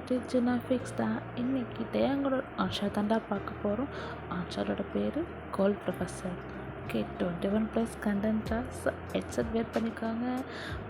விட்டுச்சு நான் ஃபிக்ஸ் தான். இன்னைக்கிட்ட எங்களோட ஆன்ஷா தாண்டா பார்க்க போகிறோம். ஆன்ஷாரோட பேர் கோல்ட் ப்ரொஃபஸர். ஓகே, 21+ கண்டென்ட்டா. ஸோ ஹெட்செட் வேர் பண்ணிக்கோங்க.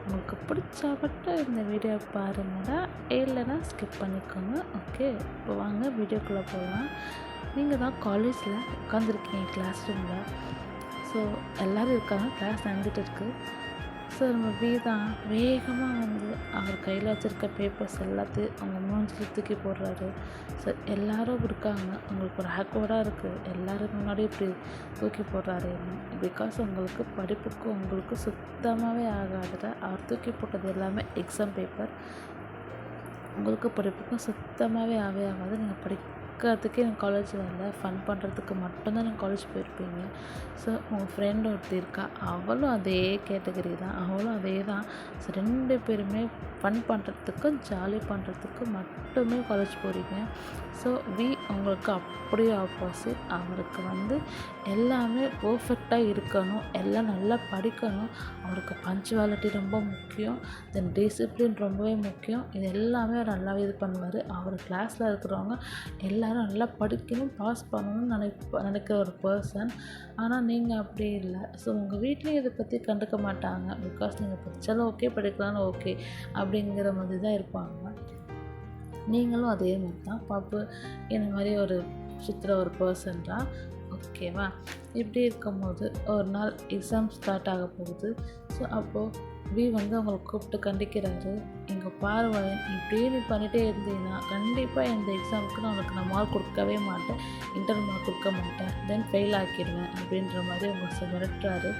உங்களுக்கு பிடிச்சா மட்டும் இந்த வீடியோ பாருங்கடா, இல்லைன்னா ஸ்கிப் பண்ணிக்கோங்க. ஓகே, இப்போ வாங்க வீடியோக்குள்ளே போகலாம். நீங்கள் தான் காலேஜில் உட்காந்துருக்கீங்க கிளாஸ் ரூமில். ஸோ எல்லோரும் இருக்காங்க, கிளாஸ் நடந்துகிட்டு இருக்குது. ஸோ நம்ம தான் வேகமாக வந்து அவர் கையில் வச்சுருக்க பேப்பர்ஸ் எல்லாத்தையும் அவங்க மூஞ்சில் தூக்கி போடுறாரு. ஸோ எல்லோரும் இருக்காங்க, உங்களுக்கு ஒரு ஆக்வர்டாக இருக்குது, எல்லோரும் முன்னாடி இப்படி தூக்கி போடுறாரு. பிகாஸ் உங்களுக்கு படிப்புக்கு உங்களுக்கு சுத்தமாகவே ஆகாதுல. அவர் தூக்கி போட்டது எல்லாமே எக்ஸாம் பேப்பர். உங்களுக்கு படிப்புக்கும் சுத்தமாகவே ஆகாது. நீங்கள் படிக்கிறதுக்கே எனக்கு காலேஜில் இல்லை, ஃபன் பண்ணுறதுக்கு மட்டும்தான் நீங்கள் காலேஜ் போயிருப்பீங்க. ஸோ உங்கள் ஃப்ரெண்டு ஒருத்தி இருக்கா, அவளும் அதே கேட்டகரி தான், அவளும் அதே தான். ஸோ 2 பேருமே ஃபன் பண்ணுறதுக்கும் ஜாலி பண்ணுறதுக்கும் மட்டுமே காலேஜ் போகிறீங்க. ஸோ உங்களுக்கு அப்படியே ஆப்போசிட். அவருக்கு வந்து எல்லாமே பர்ஃபெக்டாக இருக்கணும், எல்லாம் நல்லா படிக்கணும். அவருக்கு பஞ்சுவாலிட்டி ரொம்ப முக்கியம், தென் டிசிப்ளின் ரொம்பவே முக்கியம். இது எல்லாமே அவர் நல்லாவே இது பண்ணுவார். அவர் கிளாஸில் இருக்கிறவங்க எல்லோரும் நல்லா படிக்கணும், பாஸ் பண்ணணும்னு நினைக்கிற ஒரு பர்சன். ஆனால் நீங்கள் அப்படி இல்லை. ஸோ உங்கள் வீட்லேயும் இதை பற்றி கண்டுக்க மாட்டாங்க. பிகாஸ் நீங்கள் படித்தாலும் ஓகே, படிக்கலாம்னு ஓகே அப்படிங்கிற மாதிரி தான் இருப்பாங்க. நீங்களும் அதே மாதிரி தான் பாப்பு இந்த மாதிரி ஒரு சுற்றுற ஒரு பர்சன் தான். ஓகேவா? இப்படி இருக்கும்போது ஒரு நாள் எக்ஸாம் ஸ்டார்ட் ஆக போகுது. ஸோ அப்போது வந்து அவங்களை கூப்பிட்டு கண்டிக்கிறாரு. இங்கே பாருவாயன், இப்படியே நீ பண்ணிகிட்டே இருந்தீங்கன்னா கண்டிப்பாக இந்த எக்ஸாமுக்கு நான் மார்க் கொடுக்கவே மாட்டேன், இன்டர்னல் மார்க் கொடுக்க மாட்டேன், தென் ஃபெயில் ஆக்கிடுவேன் அப்படின்ற மாதிரி அவங்க மிரட்டுறாரு.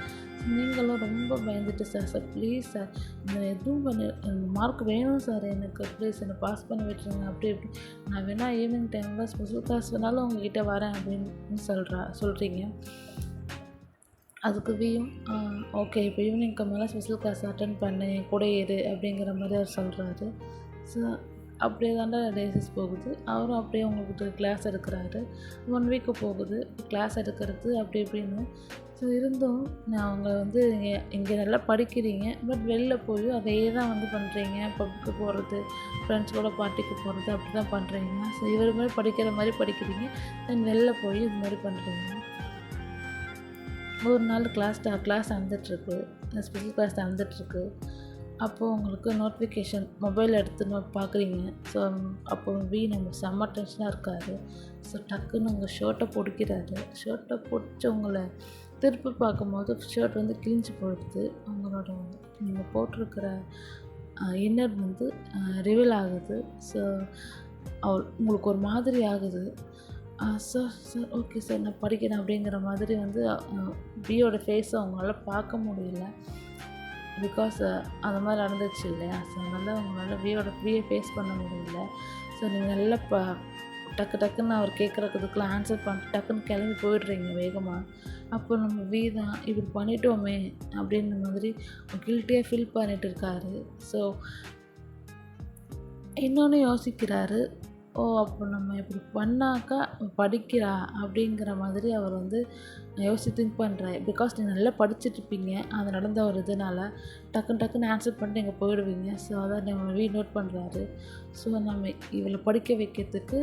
நீங்களும் ரொம்ப பயந்துட்டு, சார் ப்ளீஸ் சார், இந்த எதுவும் மார்க் வேணும் சார், எனக்கு ப்ளீஸ் என்னை பாஸ் பண்ணி விட்டுருங்க, அப்படி இப்படி நான் வேணால் ஈவினிங் டைமில் ஸ்பெஷல் கிளாஸ் வேணாலும் உங்ககிட்ட வரேன் அப்படின்னு சொல்கிறீங்க. அதுக்கு ஓகே, இப்போ ஈவினிங்க்கு மேலே ஸ்பெஷல் கிளாஸ் அட்டன் பண்ணு, கூட இரு அப்படிங்கிற மாதிரி அவர் சொல்கிறாரு. ஸோ அப்படியே தாண்டா டேஸஸ் போகுது. அவரும் அப்படியே உங்கள்கிட்ட கிளாஸ் எடுக்கிறாரு. 1 வீக்கு போகுது கிளாஸ் எடுக்கிறது அப்படி இப்படின்னு. ஸோ இருந்தும் அவங்க வந்து இங்கே நல்லா படிக்கிறீங்க, பட் வெளில போய் அதே தான் வந்து பண்ணுறீங்க. பப்புக்கு போகிறது, ஃப்ரெண்ட்ஸ் கூட பார்ட்டிக்கு போகிறது, அப்படி தான் பண்ணுறீங்க. ஸோ இவர் மாதிரி படிக்கிற மாதிரி படிக்கிறீங்க, தென் வெளில போய் இது மாதிரி பண்ணுறீங்க. ஒரு நாள் கிளாஸ் நடந்துகிட்ருக்கு, ஸ்பெஷல் கிளாஸ் நடந்துகிட்ருக்கு. அப்போது உங்களுக்கு நோட்டிஃபிகேஷன் மொபைல் எடுத்து பார்க்குறீங்க. ஸோ அப்போ நம்ம செம்ம டென்ஷனாக இருக்கார். ஸோ டக்குன்னு உங்கள் ஷர்ட்டை பிடிக்கிறாரு. ஷர்ட்டை பிடிச்சி உங்களை திருப்பி பார்க்கும்போது ஷர்ட் வந்து கிழிஞ்சு போயிடுது. உங்களோட நீங்கள் போட்டிருக்கிற இன்னர் வந்து ரிவீல் ஆகுது. ஸோ உங்களுக்கு ஒரு மாதிரி ஆகுது. சார் ஓகே சார், நான் படிக்கிறேன் அப்படிங்கிற மாதிரி வந்து பியோட ஃபேஸை அவங்களால பார்க்க முடியல. பிகாஸ் அந்த மாதிரி நடந்துச்சு இல்லையா? ஸோ அதனால் அவங்களால பியை ஃபேஸ் பண்ண முடியல. ஸோ நீங்கள் நல்லா டக்குன்னு அவர் கேட்குறதுக்குலாம் ஆன்சர் பண்ணிட்டு டக்குன்னு கிளம்பி போயிடுறீங்க வேகமாக. அப்போ நம்ம தான் இப்படி பண்ணிட்டோமே அப்படின்ற மாதிரி கில்ட்டியாக ஃபீல் பண்ணிட்டு இருக்காரு. ஸோ இன்னொன்று யோசிக்கிறாரு, அப்போ நம்ம இப்படி பண்ணாக்கா படிக்கிறா அப்படிங்கிற மாதிரி அவர் வந்து திங்க் பண்ணுறாரு. பிகாஸ் நீங்கள் நல்லா படிச்சுட்ருப்பீங்க, அது நடந்த ஒரு இதனால் டக்குன்னு ஆன்சர் பண்ணிட்டு இங்கே போயிடுவீங்க. ஸோ அதான் நம்ம நோட் பண்ணுறாரு. ஸோ நம்ம இவளை படிக்க வைக்கிறதுக்கு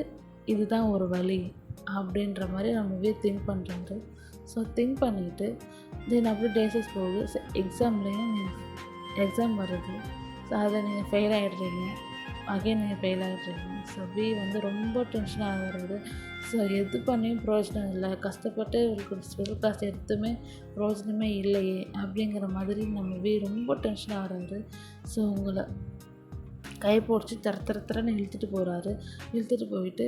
இதுதான் ஒரு வழி அப்படின்ற மாதிரி நம்ம திங்க் பண்ணுறாரு. ஸோ திங்க் பண்ணிவிட்டு தென் அப்படியே டேஸஸ் போகுது. ஸோ எக்ஸாம்லேயும் எக்ஸாம் வருது. ஸோ அதில் நீங்கள் ஃபெயில் ஆகிடுறீங்க, அகைன் நீங்கள் ஃபெயில் ஆகிடுறீங்க. ஸோ வந்து ரொம்ப டென்ஷன் ஆகிறது. ஸோ எது பண்ணியும் பிரயோஜனம் இல்லை, கஷ்டப்பட்டு இவருக்கு ஸ்பெஷல் கிளாஸ் எடுத்துமே பிரயோஜனமே இல்லையே அப்படிங்கிற மாதிரி நம்ம ரொம்ப டென்ஷன் ஆகிறாரு. ஸோ உங்களை கை பிடிச்சி தரன்னு இழுத்துட்டு போயிட்டு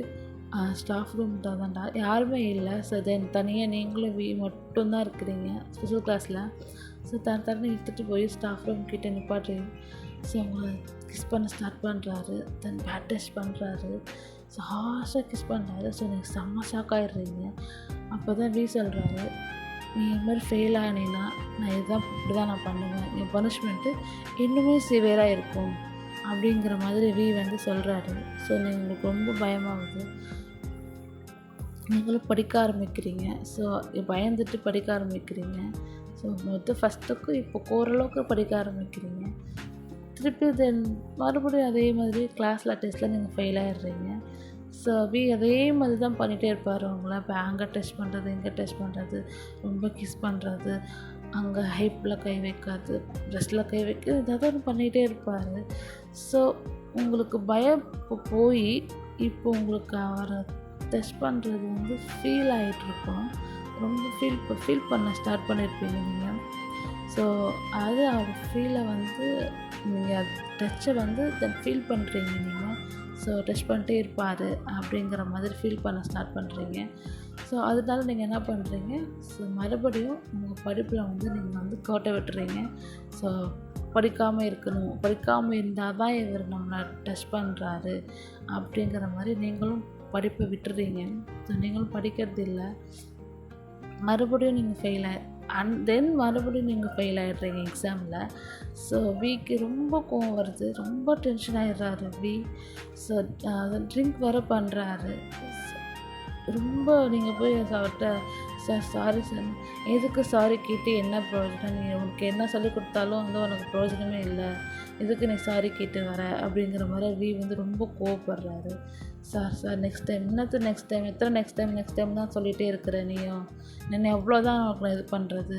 ஸ்டாஃப் ரூம் தான்டா, யாருமே இல்லை. ஸோ தென் தனியாக நீங்களும் மட்டும்தான் இருக்கிறீங்க ஸ்பெஷல் கிளாஸில். ஸோ தரன்னு இழுத்துட்டு போய் ஸ்டாஃப் ரூம் கிட்டே நிப்பாட்டுறீங்க. ஸோ அவங்கள கிஸ் பண்ண ஸ்டார்ட் பண்ணுறாரு, தென் பேட் டச் பண்ணுறாரு. ஸோ ஹார்ஷாக கிஸ் பண்ணுறாரு. ஸோ நீங்கள் செம்ம ஷாக் ஆகிடுறீங்க. அப்போ தான் சொல்கிறாரு, நீ இது மாதிரி ஃபெயில் ஆனீன்னா நான் இப்படி தான் நான் பண்ணுவேன், என் பனிஷ்மெண்ட்டு இன்னுமே சிவியராக இருக்கும் அப்படிங்கிற மாதிரி வந்து சொல்கிறாரு. ஸோ உங்களுக்கு ரொம்ப பயமாகுது. நீங்களும் படிக்க ஆரம்பிக்கிறீங்க. ஸோ பயந்துட்டு படிக்க ஆரம்பிக்கிறீங்க. ஸோ ஃபஸ்ட்டுக்கு இப்போ ஓரளவுக்கு படிக்க ஆரம்பிக்கிறீங்க. திருப்பி தென் மறுபடியும் அதே மாதிரி கிளாஸில் டெஸ்ட்டில் நீங்கள் ஃபெயில் ஆகிடுறீங்க. ஸோ அதே மாதிரி தான் பண்ணிகிட்டே இருப்பார் அவங்கள. இப்போ அங்கே டெஸ்ட் பண்ணுறது, இங்கே டெஸ்ட் பண்ணுறது, ரொம்ப கிஸ் பண்ணுறது, அங்கே ஹைப்பில் கை வைக்காது, ப்ரெஸ்ட்டில் கை வைக்கிறது, ஏதாவது ஒன்று பண்ணிகிட்டே இருப்பார். ஸோ உங்களுக்கு பயம் போய் இப்போ உங்களுக்கு அவரை டெஸ்ட் பண்ணுறது வந்து ஃபீல் ஆகிட்ருக்கோம். ரொம்ப ஃபீல் பண்ண ஸ்டார்ட் பண்ணியிருப்பீங்க நீங்கள். ஸோ அது அவர் ஃபீலை வந்து நீங்கள் டச்சை வந்து தென் ஃபீல் பண்ணுறீங்க நீங்கள். ஸோ டச் பண்ணிட்டே இருப்பார் அப்படிங்கிற மாதிரி ஃபீல் பண்ண ஸ்டார்ட் பண்ணுறீங்க. ஸோ அதனால நீங்கள் என்ன பண்ணுறீங்க, ஸோ மறுபடியும் உங்கள் படிப்பில் வந்து நீங்கள் வந்து கோட்டை விட்டுறீங்க. ஸோ படிக்காமல் இருக்கணும், படிக்காமல் இருந்தால் தான் இவர் நம்மளை டச் பண்ணுறாரு அப்படிங்கிற மாதிரி நீங்களும் படிப்பை விட்டுறீங்க. ஸோ நீங்களும் படிக்கிறது இல்லை. மறுபடியும் நீங்கள் ஃபெயில் தென் மறுபடியும் நீங்கள் ஃபெயில் ஆகிடுறீங்க எக்ஸாமில். ஸோ விக்கு ரொம்ப கோவம் வருது, ரொம்ப டென்ஷன் ஆகிடுறாரு வி. ஸோ ட்ரிங்க் வர பண்ணுறாரு. ரொம்ப நீங்கள் போய் அவர்கிட்ட சார் சாரி சார், எதுக்கு சாரி கேட்டு என்ன பிரயோஜனம், நீ உனக்கு என்ன சொல்லி கொடுத்தாலும் வந்து உனக்கு பிரயோஜனமே இல்லை, எதுக்கு நீ சாரி கேட்டு வர அப்படிங்கிற மாதிரி வி வந்து ரொம்ப கோவப்படுறாரு. சார் நெக்ஸ்ட் டைம் எத்தனை நெக்ஸ்ட் டைம் தான் சொல்லிகிட்டே இருக்கிற, நீயும் என்னை எவ்வளோதான் உனக்கு நான் இது பண்ணுறது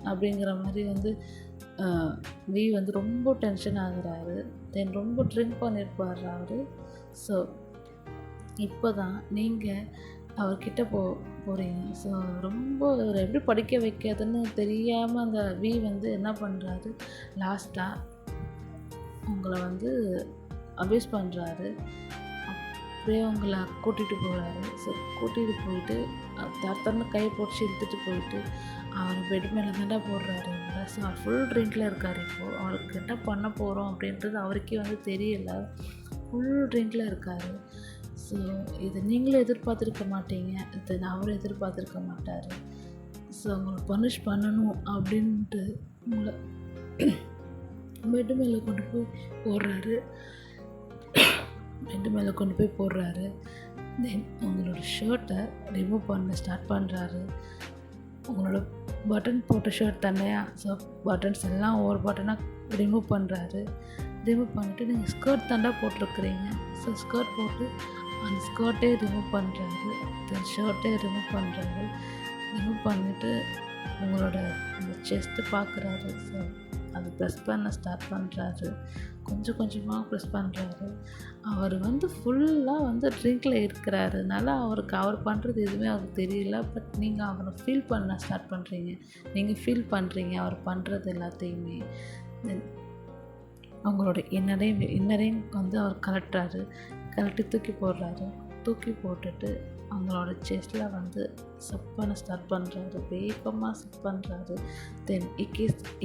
அப்படிங்கிற மாதிரி வந்து வி வந்து ரொம்ப டென்ஷன் ஆகுறாரு. தென் ரொம்ப ட்ரிங்க் பண்ணியிருப்பார் அவர். ஸோ இப்போ தான் நீங்கள் அவர்கிட்ட போகிறீங்க. ஸோ ரொம்ப அவர் எப்படி படிக்க வைக்கிறதுன்னு தெரியாமல் அந்த வி வந்து என்ன பண்ணுறாரு, லாஸ்ட்டாக உங்களை வந்து அபியூஸ் பண்ணுறாரு. அப்படியே உங்களை கூட்டிகிட்டு போகிறாரு. ஸோ கூட்டிகிட்டு போயிட்டு தரத்தரன்னு கையை போட்டு இழுத்துட்டு போயிட்டு அவர் பெட் மேலே தாண்டா போடுறாரு. ஸோ அவர் ஃபுல் ட்ரிங்கில் இருக்கார். இப்போது அவருக்கு என்ன பண்ண போகிறோம் அப்படின்றது அவருக்கே வந்து தெரியலை. ஃபுல் ட்ரிங்கில் இருக்கார். ஸோ இது நீங்களும் எதிர்பார்த்துருக்க மாட்டீங்க, இது அவரும் எதிர்பார்த்துருக்க மாட்டார். ஸோ அவங்களை பனிஷ் பண்ணணும் அப்படின்ட்டு உங்களை பெட்டு மேலே கொண்டு போய் போடுறாரு. தென் உங்களோட ஷர்ட்டை ரிமூவ் பண்ண ஸ்டார்ட் பண்ணுறாரு. உங்களோட பட்டன் போட்ட ஷர்ட் தானேயா, ஸோ பட்டன்ஸ் எல்லாம் ஒவ்வொரு பட்டனாக ரிமூவ் பண்ணுறாரு. ரிமூவ் பண்ணிவிட்டு நீங்கள் ஸ்கர்ட் தாண்டா போட்டிருக்கிறீங்க. ஸோ ஸ்கர்ட் போட்டு அந்த ஸ்கர்ட்டே ரிமூவ் பண்ணுறாரு. தென் ஷர்ட்டே ரிமூவ் பண்ணுறாரு. ரிமூவ் பண்ணிவிட்டு உங்களோட அந்த செஸ்ட்டு பார்க்குறாரு. ஸோ அது ப்ரெஸ் பண்ண ஸ்டார்ட் பண்ணுறாரு. கொஞ்சம் கொஞ்சமாக ப்ரெஸ் பண்ணுறாரு. அவர் வந்து ஃபுல்லாக வந்து ட்ரிங்கில் இருக்கிறாருனால அவர் பண்ணுறது எதுவுமே அவருக்கு தெரியல. பட் நீங்கள் அவரை ஃபீல் பண்ண ஸ்டார்ட் பண்ணுறீங்க. நீங்கள் ஃபீல் பண்ணுறீங்க அவர் பண்ணுறது எல்லாத்தையுமே. தென் அவங்களோட இன்னரையும் வந்து அவர் கலட்டி தூக்கி போடுறாரு. தூக்கி போட்டுட்டு அவங்களோட செஸ்ட்டில் வந்து சப் பண்ண ஸ்டார்ட் பண்ணுறாரு. வேகமாக சப் பண்ணுறாரு. தென்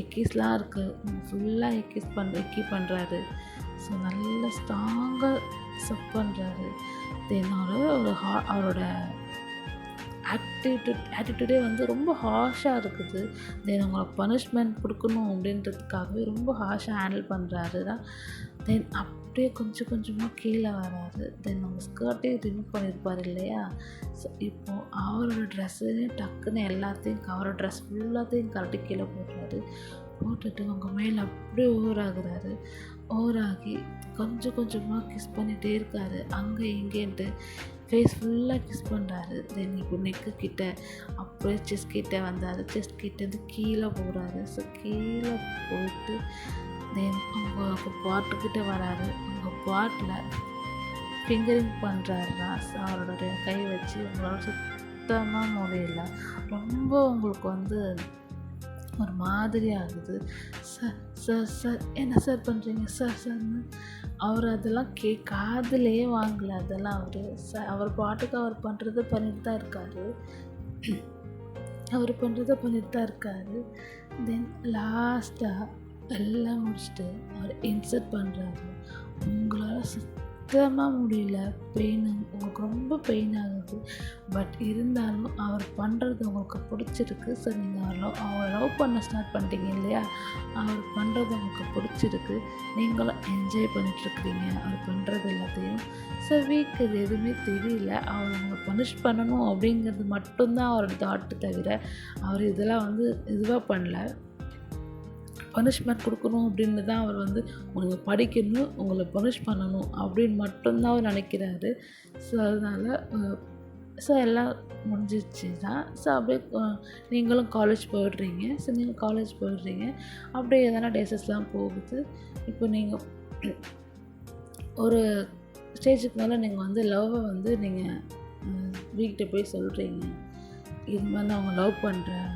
இக்கீஸ்லாம் இருக்குது, ஃபுல்லாக இக்கி பண்ணுறாரு. ஸோ நல்ல ஸ்ட்ராங்காக சப் பண்ணுறாரு. தென் அவரோட ஆட்டிடியூடே வந்து ரொம்ப ஹார்ஷாக இருக்குது. தென் அவங்களை பனிஷ்மெண்ட் கொடுக்கணும் அப்படின்றதுக்காகவே ரொம்ப ஹார்ஷாக ஹேண்டில் பண்ணுறாரு தான். தென் அப்படியே கொஞ்சம் கொஞ்சமாக கீழே வராரு. தென் அவங்க ஸ்கர்ட்டே ரிமூவ் பண்ணியிருப்பார் இல்லையா. ஸோ இப்போது அவரோட ட்ரெஸ்ஸையும் டக்குன்னு எல்லாத்தையும் அவரோட ட்ரெஸ் ஃபுல்லாத்தையும் கரெக்டாக கீழே போட்டுறாரு. போட்டுட்டு அவங்க மேலே அப்படியே ஓவராகி கொஞ்சம் கொஞ்சமாக கிஸ் பண்ணிகிட்டே இருக்காரு. அங்கே இங்கேன்ட்டு ஃபேஸ் ஃபுல்லாக கிஸ் பண்ணுறாரு. தென் இப்போ நெக்கு கிட்ட அப்படியே செஸ்ட் கிட்டே வந்தார். செஸ்ட் கிட்டேருந்து கீழே போகிறாரு. ஸோ கீழே போயிட்டு தென் அவங்க பாட்டுக்கிட்ட வராரு. அவங்க பாட்டில் ஃபிங்கரிங் பண்ணுறாருனா அவரோட கை வச்சு உங்களால் சுத்தமாக முடியல. ரொம்ப உங்களுக்கு வந்து ஒரு மாதிரி ஆகுது. சார் என்ன சார் பண்ணுறீங்க சார்னு அவர் அதெல்லாம் காதுலேயே வாங்கலை. அதெல்லாம் அவர் பாட்டுக்கு அவர் பண்ணுறதை பண்ணிட்டு தான் இருக்காரு. தென் லாஸ்ட்டாக எல்லாம் முடிச்சுட்டு அவர் இன்சர்ட் பண்ணுறாரு. உங்களால் சுத்தமாக முடியல. உங்களுக்கு ரொம்ப பெயின் ஆகுது. பட் இருந்தாலும் அவர் பண்ணுறது உங்களுக்கு பிடிச்சிருக்கு. ஸோ நீங்கள் அவரை லவ் பண்ண ஸ்டார்ட் பண்ணிட்டீங்க இல்லையா, அவர் பண்ணுறது உங்களுக்கு பிடிச்சிருக்கு. நீங்களும் என்ஜாய் பண்ணிட்டுருக்குறீங்க அவர் பண்ணுறது எல்லாத்தையும். ஸோ வீக்கு இது எதுவுமே தெரியல. அவர் அவங்க பனிஷ் பண்ணணும் அப்படிங்கிறது மட்டும்தான் அவரோட தாட்டு, தவிர அவர் இதெல்லாம் வந்து இதுவாக பண்ணல. பனிஷ்மெண்ட் கொடுக்கணும் அப்படின்னு தான் அவர் வந்து உங்களுக்கு படிக்கணும், உங்களை பனிஷ் பண்ணணும் அப்படின்னு மட்டும்தான் அவர் நினைக்கிறாரு. ஸோ அதனால் ஸோ எல்லாம் முடிஞ்சிச்சு தான். ஸோ அப்படியே நீங்களும் காலேஜ் போயிடுறீங்க. ஸோ நீங்கள் காலேஜ் போயிடுறீங்க. அப்படியே எதனா டேஸஸ்லாம் போகுது. இப்போ நீங்கள் ஒரு ஸ்டேஜுக்கு மேலே நீங்கள் வந்து லவ்வை வந்து நீங்கள் வீக்கிட்ட போய் சொல்கிறீங்க. இது மாதிரி நான் அவங்க லவ் பண்ணுறேன்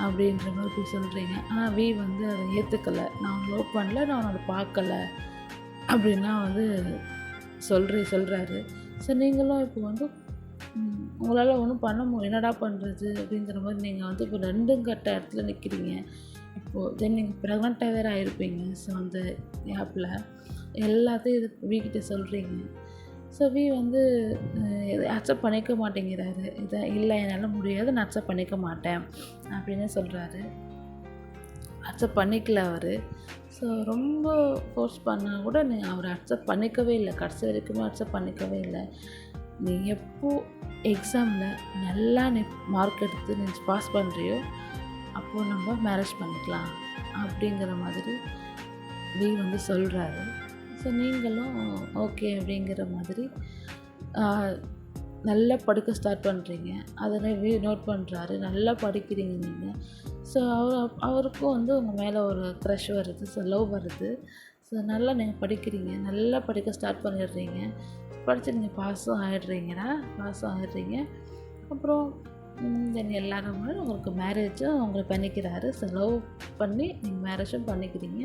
அப்படின்ற மாதிரி போய் சொல்கிறீங்க. ஆனால் வந்து அதை ஏற்றுக்கலை. நான் லவ் பண்ணல, நான் அதை பார்க்கல அப்படின்னா வந்து சொல்கிறாரு. ஸோ நீங்களும் இப்போ வந்து உங்களால் ஒன்றும் பண்ண முடியும், என்னடா பண்ணுறது அப்படிங்கிற மாதிரி நீங்கள் வந்து இப்போ 2 கட்ட இடத்துல நிற்கிறீங்க. இப்போது தென் நீங்கள் ப்ரெக்னெண்ட்டாக வேறு ஆகிருப்பீங்க. ஸோ அந்த கேப்பில் எல்லாத்தையும் இது வீக்கிட்ட சொல்கிறீங்க. ஸோ வந்து அக்செப்ட் பண்ணிக்க மாட்டேங்கிறாரு. இல்லை என்னால் முடியாது, நான் அக்செப்ட் பண்ணிக்க மாட்டேன் அப்படின்னு சொல்கிறாரு. அக்செப்ட் பண்ணிக்கல அவர். ஸோ ரொம்ப ஃபோர்ஸ் பண்ணால் கூட அவர் அக்செப்ட் பண்ணிக்கவே இல்லை. கடைசி வரைக்குமே அக்செப்ட் பண்ணிக்கவே இல்லை. நீ எப்போ எக்ஸாமில் நல்லா நீ மார்க் எடுத்து நீ பாஸ் பண்ணுறியோ அப்போது நம்ம மேரேஜ் பண்ணிக்கலாம் அப்படிங்கிற மாதிரி வந்து சொல்கிறாரு. ஸோ நீங்களும் ஓகே அப்படிங்கிற மாதிரி நல்லா படிக்க ஸ்டார்ட் பண்ணுறீங்க. அதை நோட் பண்ணுறாரு. நல்லா படிக்கிறீங்க நீங்கள். ஸோ அவருக்கும் வந்து உங்கள் மேலே ஒரு க்ரஷ் வருது. ஸோ லவ் வருது. ஸோ நல்லா நீங்கள் படிக்கிறீங்க. நல்லா படிக்க ஸ்டார்ட் பண்ணிடுறீங்க. படித்து நீங்கள் பாஸும் ஆகிடுறீங்க. அப்புறம் தென் எல்லாரும் உங்களுக்கு மேரேஜும் உங்களை பண்ணிக்கிறாரு. ஸோ லவ் பண்ணி நீங்கள் மேரேஜும் பண்ணிக்கிறீங்க.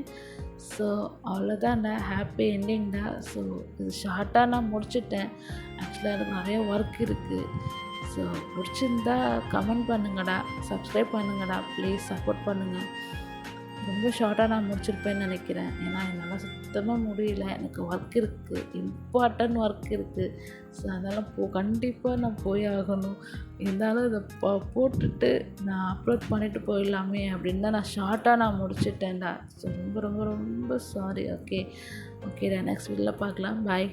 ஸோ அவ்வளோதான்டா, ஹாப்பி என்டிங்டா. ஸோ இது ஷார்ட்டாக நான் முடிச்சிட்டேன். ஆக்சுவலாக எனக்கு நிறைய ஒர்க் இருக்குது. ஸோ பிடிச்சிருந்தா கமெண்ட் பண்ணுங்கடா, சப்ஸ்கிரைப் பண்ணுங்கடா, ப்ளீஸ் சப்போர்ட் பண்ணுங்கள். ரொம்ப ஷார்ட்டாக நான் முடிச்சிருப்பேன்னு நினைக்கிறேன். ஏன்னா என்னால் சுத்தமாக முடியல. எனக்கு ஒர்க் இருக்குது, இம்பார்ட்டன்ட் ஒர்க் இருக்குது. ஸோ அதனால் கண்டிப்பாக நான் போய் ஆகணும். இருந்தாலும் இதை போட்டுட்டு நான் அப்லோட் பண்ணிவிட்டு போயிடலாமே அப்படின்னு தான் நான் ஷார்ட்டாக முடிச்சிட்டேன்டா. ஸோ ரொம்ப ரொம்ப ரொம்ப சாரி. ஓகேடா, நெக்ஸ்ட் வீடியோவில் பார்க்கலாம். பாய்.